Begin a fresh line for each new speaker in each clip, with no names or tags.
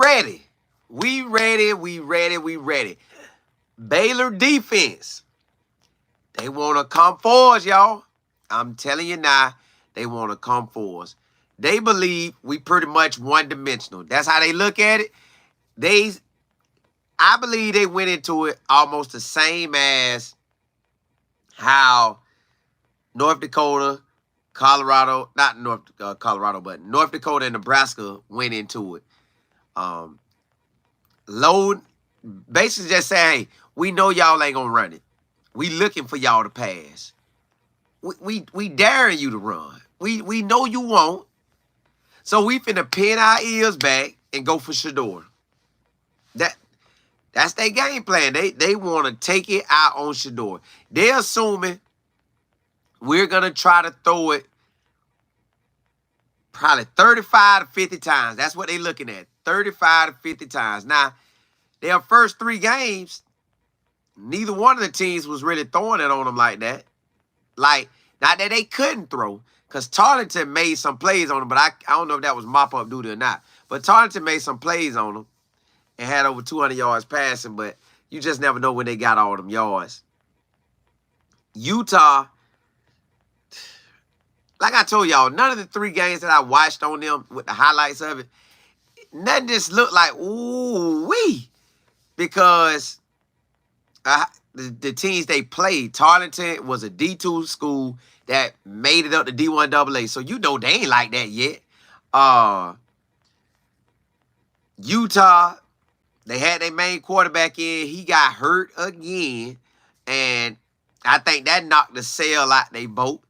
ready. We ready. We ready. We ready. Baylor defense. They want to come for us, y'all. I'm telling you now, they want to come for us. They believe we pretty much one-dimensional. That's how they look at it. I believe they went into it almost the same as how North Dakota, Colorado, not North Colorado, but North Dakota and Nebraska went into it. Load, basically just saying, hey, we know y'all ain't gonna run it. We looking for y'all to pass. We daring you to run. We know you won't. So we finna pin our ears back and go for Shedeur. That's their game plan. They want to take it out on Shedeur. They're assuming we're going to try to throw it probably 35 to 50 times. That's what they're looking at, 35 to 50 times. Now, their first 3 games, neither one of the teams was really throwing it on them like that. Like, not that they couldn't throw, because Tarleton made some plays on them, but I don't know if that was mop-up duty or not. But Tarleton made some plays on them and had over 200 yards passing, but you just never know when they got all them yards. Utah, like I told y'all, none of the 3 games that I watched on them with the highlights of it, nothing just looked like, ooh-wee, because the teams they played, Tarleton was a D2 school that made it up to D1 AA, so you know they ain't like that yet. Utah, they had their main quarterback in. He got hurt again, and I think that knocked the sail out they boat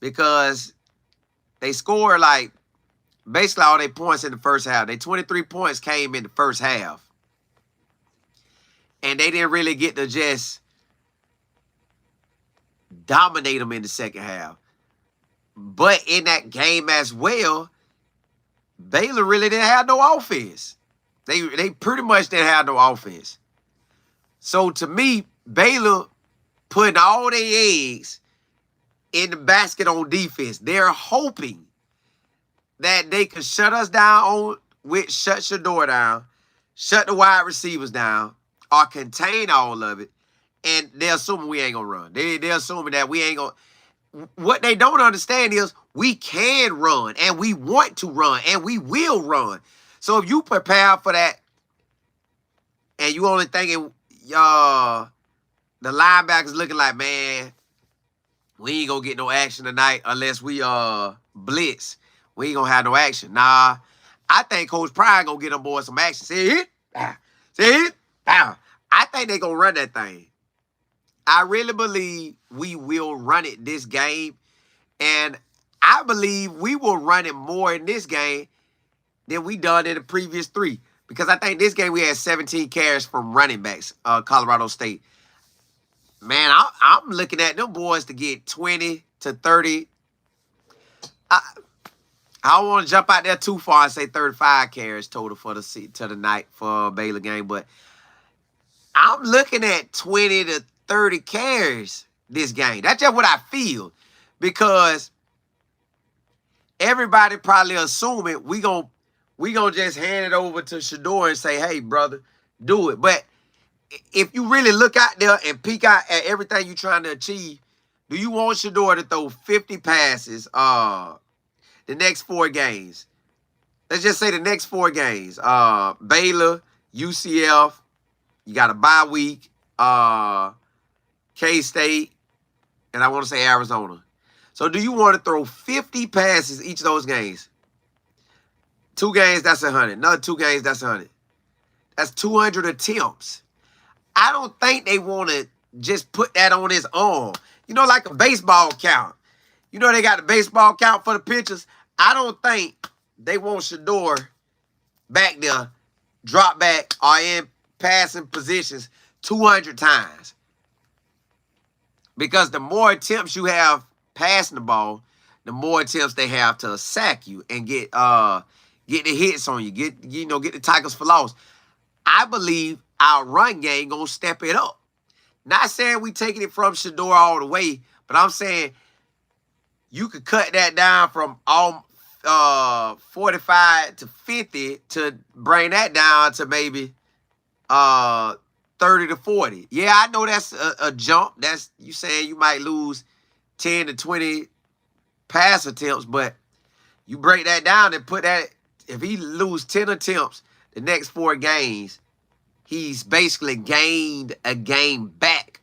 because they scored like basically all their points in the first half. They 23 points came in the first half. And they didn't really get to just dominate them in the second half. But in that game as well, Baylor really didn't have no offense. They pretty much didn't have no offense. So to me, Baylor putting all their eggs in the basket on defense. They're hoping that they can shut us down shut Shedeur down, shut the wide receivers down, or contain all of it, and they're assuming we ain't gonna run. They're assuming that we ain't gonna. What they don't understand is we can run, and we want to run, and we will run. So if you prepare for that, and you only thinking the linebackers looking like, man, we ain't gonna get no action tonight unless we blitz. We ain't gonna have no action. Nah, I think Coach Pride gonna get them boys some action. See it? See it? I think they gonna run that thing. I really believe we will run it this game. And I believe we will run it more in this game than we done in the previous 3. Because I think this game we had 17 carries from running backs, Colorado State. Man, I'm looking at them boys to get 20 to 30. I don't want to jump out there too far and say 35 carries total for the night for Baylor game, but I'm looking at 20 to 30 carries this game. That's just what I feel, because everybody probably assuming we gonna just hand it over to Shedeur and say, hey, brother, do it. But if you really look out there and peek out at everything you're trying to achieve, do you want Shedeur to throw 50 passes the next 4 games? Let's just say the next 4 games. Baylor, UCF, you got a bye week, K-State, and I want to say Arizona. So do you want to throw 50 passes each of those games? 2 games, that's 100. Another 2 games, that's 100. That's 200 attempts. I don't think they want to just put that on his arm. You know, like a baseball count. You know they got the baseball count for the pitchers. I don't think they want Shedeur back there, drop back, or in passing positions 200 times. Because the more attempts you have passing the ball, the more attempts they have to sack you and get the hits on you, get the tackles for loss. I believe our run game gonna step it up. Not saying we taking it from Shedeur all the way, but I'm saying you could cut that down from 45 to 50 to bring that down to maybe 30 to 40. Yeah, I know that's a jump. That's you saying you might lose 10 to 20 pass attempts, but you break that down and put that, if he lose 10 attempts the next 4 games, he's basically gained a game back,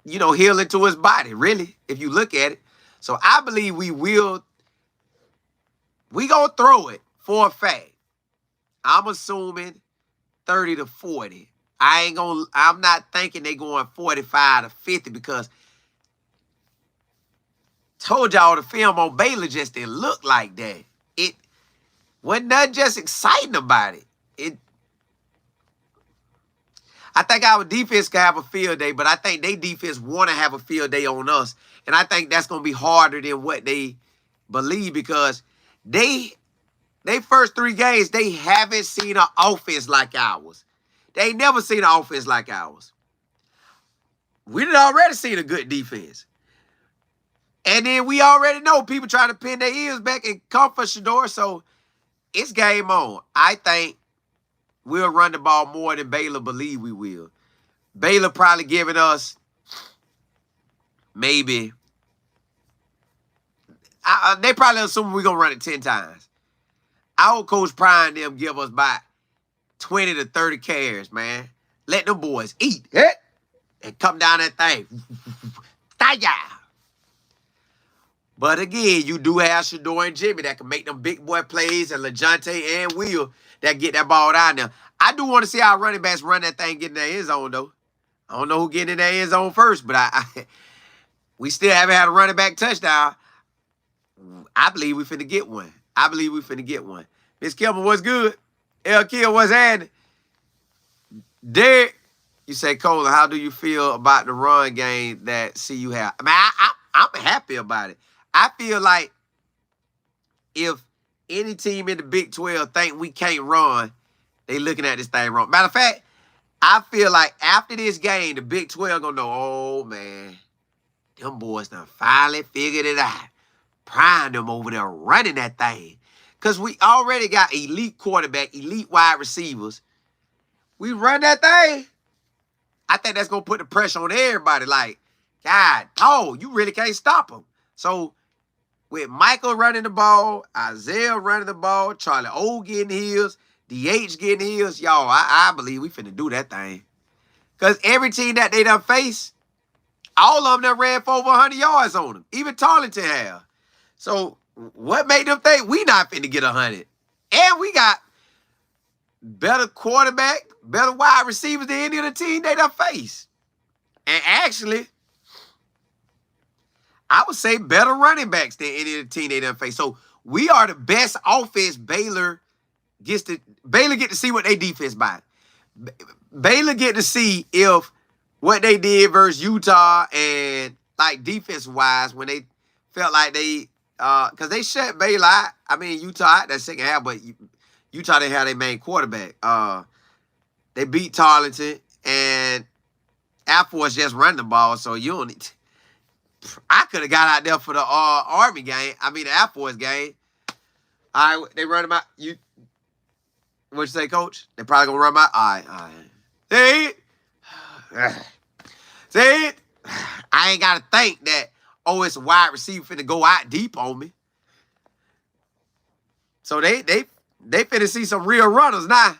healing to his body, really, if you look at it. So I believe we gonna throw it for a fact. I'm assuming 30 to 40. I'm not thinking they going 45 to 50 because told y'all the film on Baylor just didn't look like that. It wasn't nothing just exciting about it. I think our defense can have a field day, but I think they defense want to have a field day on us. And I think that's going to be harder than what they believe because they first 3 games, they haven't seen an offense like ours. They never seen an offense like ours. We done already seen a good defense. And then we already know people trying to pin their ears back and come for Shedeur, so it's game on. I think we'll run the ball more than Baylor believe we will. Baylor probably giving us maybe, they probably assume we're going to run it 10 times. Our coach Prime them give us about 20 to 30 carries, man. Let them boys eat and come down that thing. But again, you do have Shedeur and Jimmy that can make them big boy plays, and LeJontay and Will that get that ball down there. I do want to see our running backs run that thing, get in their end zone, though. I don't know who getting in their end zone first, but we still haven't had a running back touchdown. I believe we finna get one. Miss Kilmer, what's good? L. Kill, what's happening? Derek, you say, Cola, how do you feel about the run game that CU have? I mean, I'm happy about it. I feel like if any team in the Big 12 think we can't run, they looking at this thing wrong. Matter of fact, I feel like after this game, the Big 12 gonna know, oh, man, them boys done finally figured it out. Prime them over there running that thing. Because we already got elite quarterback, elite wide receivers. We run that thing. I think that's going to put the pressure on everybody. Like, God, you really can't stop them. So, with Michael running the ball, Isaiah running the ball, Charlie O getting his, DH getting his, y'all, I believe we finna do that thing. Because every team that they done face, all of them done ran for over 100 yards on them. Even Tarleton have. So, what made them think we not finna get 100? And we got better quarterback, better wide receivers than any of the team they done face. And actually, I would say better running backs than any of the team they done face. So we are the best offense Baylor get to see what they defense by. Baylor get to see if what they did versus Utah and like defense-wise when they felt like they because they shut Baylor out. I mean, Utah out that second half, but Utah didn't have their main quarterback. They beat Tarleton and Air Force just run the ball, so you don't need to. I could have got out there for the Army game. I mean, the Air Force game. All right, they run them out. What you say, Coach? They probably going to run them out. All right. See it? I ain't got to think that, it's a wide receiver finna go out deep on me. So they finna see some real runners now.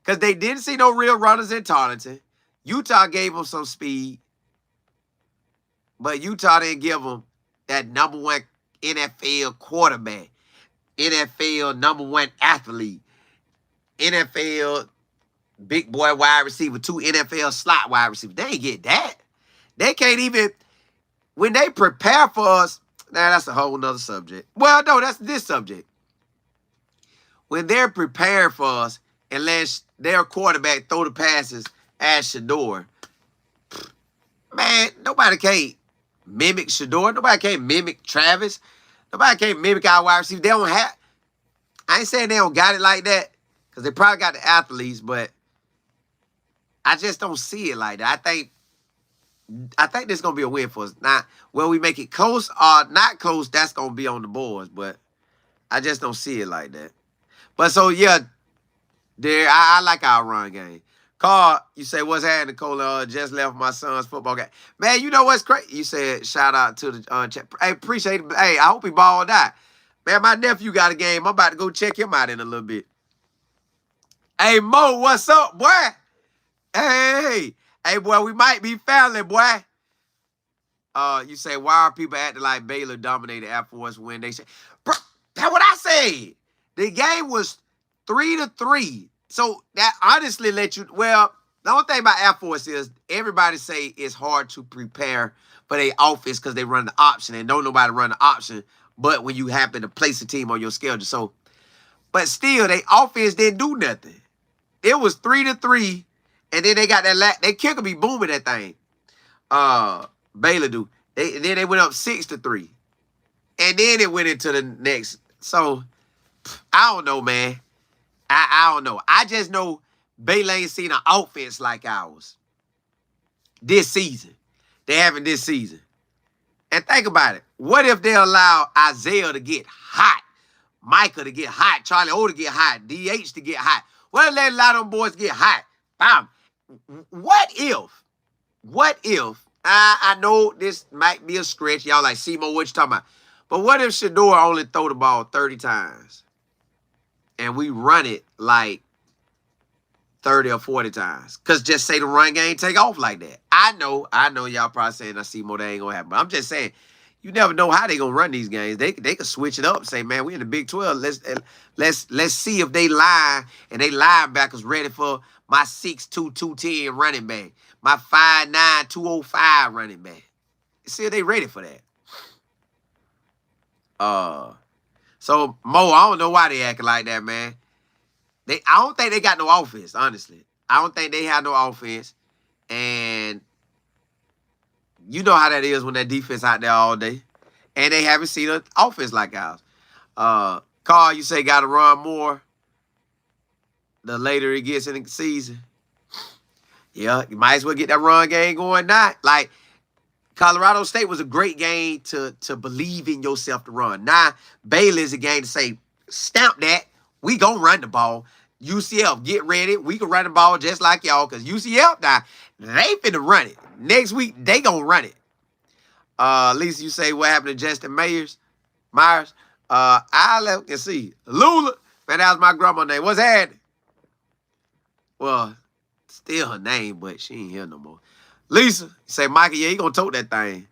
Because they didn't see no real runners in Tarleton. Utah gave them some speed. But Utah didn't give them that #1 NFL quarterback, NFL #1 athlete, NFL big boy wide receiver, 2 NFL slot wide receivers. They ain't get that. They can't even, when they prepare for us, that's a whole nother subject. Well, no, that's this subject. When they're preparing for us, unless their quarterback throw the passes at Shedeur, man, nobody can't mimic Shedeur. Nobody can't mimic Travis. Nobody can't mimic our wide receivers. They don't have, I ain't saying they don't got it like that, because they probably got the athletes, but I just don't see it like that. I think I think this is gonna be a win for us. Now, will we make it close or not close? That's gonna be on the boards, but I just don't see it like that. But so yeah, there I like our run game. Carl, you say what's happening, Cola? Just left my son's football game. Man, you know what's crazy? You said shout out to the chat. Hey, appreciate it. Hey, I hope he balled out. Man, my nephew got a game. I'm about to go check him out in a little bit. Hey, Mo, what's up, boy? Hey, boy, we might be family, boy. You say, why are people acting like Baylor dominated Air Force when they say, bro, that's what I said. The game was 3-3. So that honestly let you, well, the only thing about Air Force is everybody say it's hard to prepare for their offense because they run the option and don't nobody run the option but when you happen to place a team on your schedule. So, but still, their offense didn't do nothing. It was 3-3, and then they got that, they kicker be booming that thing. Baylor do. Then they went up 6-3. And then it went into the next. So, I don't know, man. I don't know. I just know Baylor ain't seen an offense like ours this season. They haven't this season. And think about it. What if they allow Isaiah to get hot? Micah to get hot? Charlie O to get hot? DH to get hot? What if they allow them boys to get hot? Bam. What if, I know this might be a stretch. Y'all like, Seymour, what you talking about? But what if Shedeur only throw the ball 30 times? And we run it like 30 or 40 times. Because just say the run game take off like that. I know y'all probably saying I see more that ain't going to happen. But I'm just saying, you never know how they going to run these games. They could switch it up. Say, man, we in the Big 12. Let's see if they line and they linebackers ready for my 6'2", 210 running back. My 5'9", 205 running back. See if they ready for that. So, Mo, I don't know why they acting like that, man. I don't think they got no offense, honestly. I don't think they have no offense. And you know how that is when that defense out there all day. And they haven't seen an offense like ours. Carl, you say got to run more the later it gets in the season. Yeah, you might as well get that run game going now. Like, Colorado State was a great game to believe in yourself to run. Now, Baylor is a game to say, stamp that. We gonna run the ball. UCF, get ready. We can run the ball just like y'all because UCF, now, they finna run it. Next week, they gonna run it. Lisa, you say what happened to Justin Myers? I look and see. Lula, man, that was my grandma's name. What's happening? Well, still her name, but she ain't here no more. Lisa, you say, Michael, yeah, he gonna tote that thing.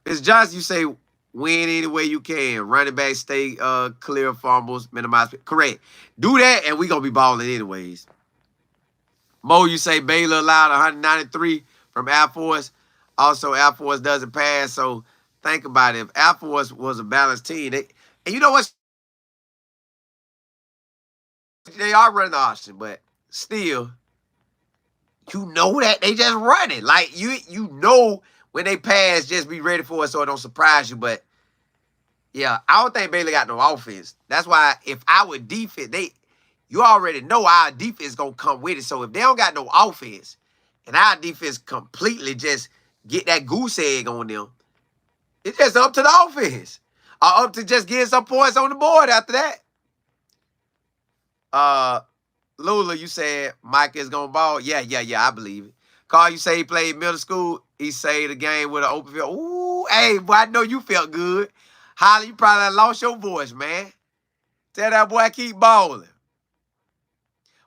It's Johnson, you say, win any way you can. Running back, stay clear of fumbles, minimize. Correct. Do that, and we gonna be balling anyways. Mo, you say Baylor allowed 193 from Air Force. Also, Air Force doesn't pass, so think about it. If Air Force was a balanced team, and you know what? They are running the option, but still, you know that they just run it. Like, you know when they pass, just be ready for it so it don't surprise you. But, yeah, I don't think Baylor got no offense. That's why if our defense, you already know our defense going to come with it. So if they don't got no offense and our defense completely just get that goose egg on them, it's just up to the offense. Or up to just getting some points on the board after that. Lula, you said Mike is going to ball. Yeah, I believe it. Carl, you say he played middle school. He saved the game with an open field. Ooh, hey, boy, I know you felt good. Holly, you probably lost your voice, man. Tell that boy keep balling.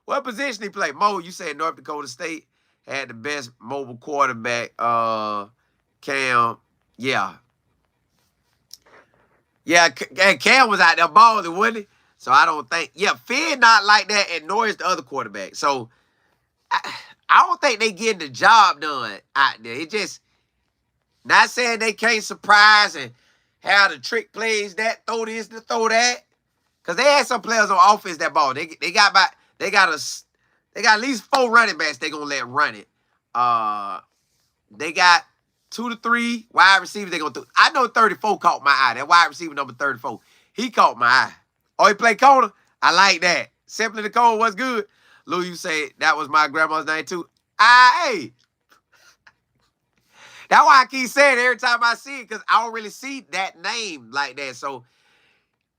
What position he played? Mo, you said North Dakota State had the best mobile quarterback. Cam, yeah. Yeah, Cam was out there balling, wasn't he? So I don't think, Finn not like that, and nor is the other quarterback. So I don't think they getting the job done out there. It just, not saying they can't surprise and have the trick plays that, throw this, to throw that. Because they had some players on offense that ball. They got at least 4 running backs they gonna let run it. They got 2 to 3 wide receivers they gonna do. I know 34 caught my eye. That wide receiver number 34. He caught my eye. Oh, he played corner? I like that. Simply the corner was good. Lou, you say that was my grandma's name too. Hey. That's why I keep saying it every time I see it, because I don't really see that name like that. So,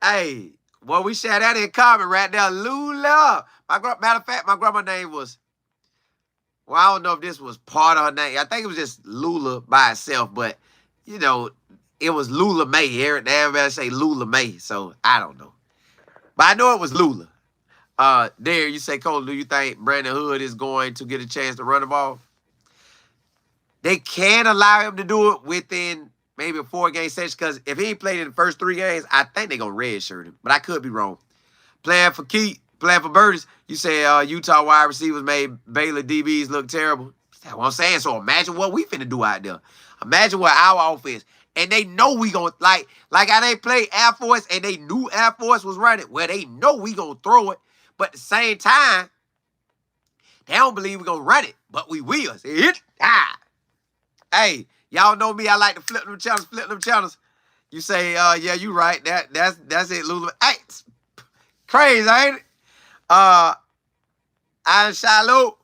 hey, well, we share that in common right there. Lula. Matter of fact, my grandma's name was, well, I don't know if this was part of her name. I think it was just Lula by itself, but, you know, it was Lula May. Everybody say Lula May, so I don't know. But I know it was Lula. There, you say, Cole, do you think Brandon Hood is going to get a chance to run the ball? They can allow him to do it within maybe a 4-game session, because if he ain't played in the first 3 games, I think they're going to redshirt him. But I could be wrong. Playing for Birdies, you say Utah wide receivers made Baylor DBs look terrible. That's what I'm saying. So imagine what we finna do out there. Imagine what our offense. And they know we going to, like how they play Air Force, and they knew Air Force was running. Well, they know we going to throw it. But at the same time, they don't believe we're going to run it. But we will. Hey, y'all know me. I like to flip them channels. You say, yeah, you right. That's it, Lulu. Hey, it's crazy, ain't it? I'm Shalo.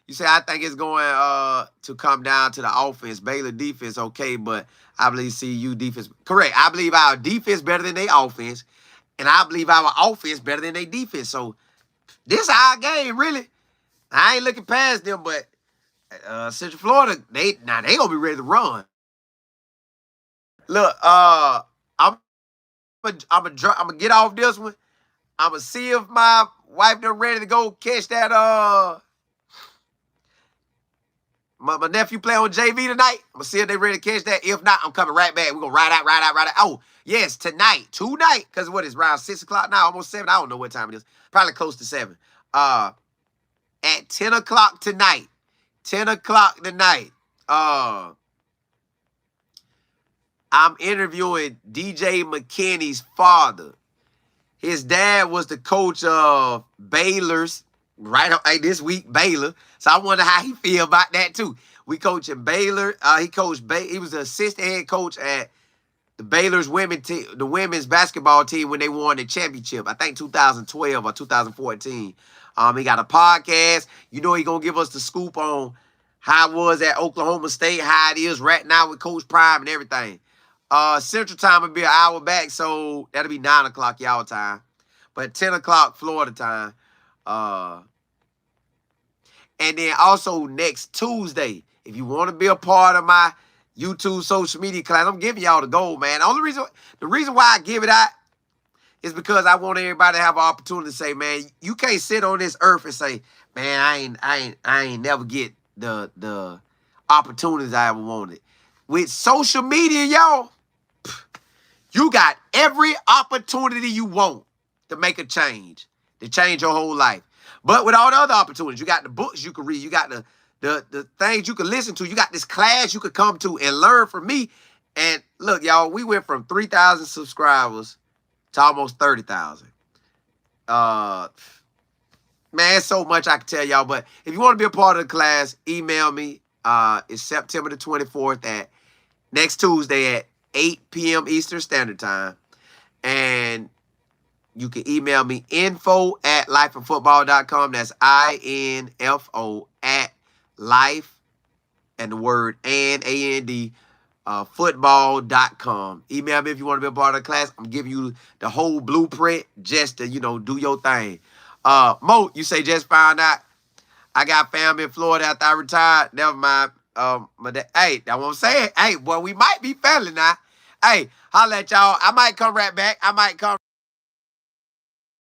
You say, I think it's going to come down to the offense. Baylor defense, okay, but I believe CU defense. Correct. I believe our defense better than their offense, and I believe our offense better than their defense. So this our game, really. I ain't looking past them, but Central Florida, they gonna be ready to run. Look, I'm gonna get off this one. I'm gonna see if my wife done ready to go catch that. My nephew play on JV tonight. I'm gonna see if they ready to catch that. If not, I'm coming right back. We're gonna ride out. Oh, yes, tonight. Because what is around 6 o'clock now, almost 7. I don't know what time it is. Probably close to 7. At 10 o'clock tonight. 10 o'clock tonight. I'm interviewing DJ McKinney's father. His dad was the coach of Baylor's this week, Baylor. So I wonder how he feel about that too. We coaching Baylor. He was the assistant head coach at the Baylor's the women's basketball team when they won the championship. I think 2012 or 2014. He got a podcast. You know he gonna give us the scoop on how it was at Oklahoma State, how it is right now with Coach Prime and everything. Central time will be an hour back, so that'll be 9 o'clock y'all time. But 10 o'clock Florida time. And then also next Tuesday, if you want to be a part of my YouTube social media class, I'm giving y'all the gold, man. The reason why I give it out is because I want everybody to have an opportunity to say, man, you can't sit on this earth and say, man, I ain't never get the opportunities I ever wanted. With social media, y'all, you got every opportunity you want to make a change, to change your whole life. But with all the other opportunities, you got the books you can read, you got the things you can listen to, you got this class you could come to and learn from me. And look, y'all, we went from 3,000 subscribers to almost 30,000. Man, so much I can tell y'all. But if you want to be a part of the class, email me. It's September the 24th at next Tuesday at 8 p.m. Eastern Standard Time. And you can email me info@lifeandfootball.com. That's INFO at life and the word and football.com. Email me if you want to be a part of the class. I'm giving you the whole blueprint just to, do your thing. Mo, you say just found out I got family in Florida after I retired. Never mind. Hey, that's what I'm saying. Hey, boy, we might be family now. Hey, holla at y'all. I might come right back. I might come.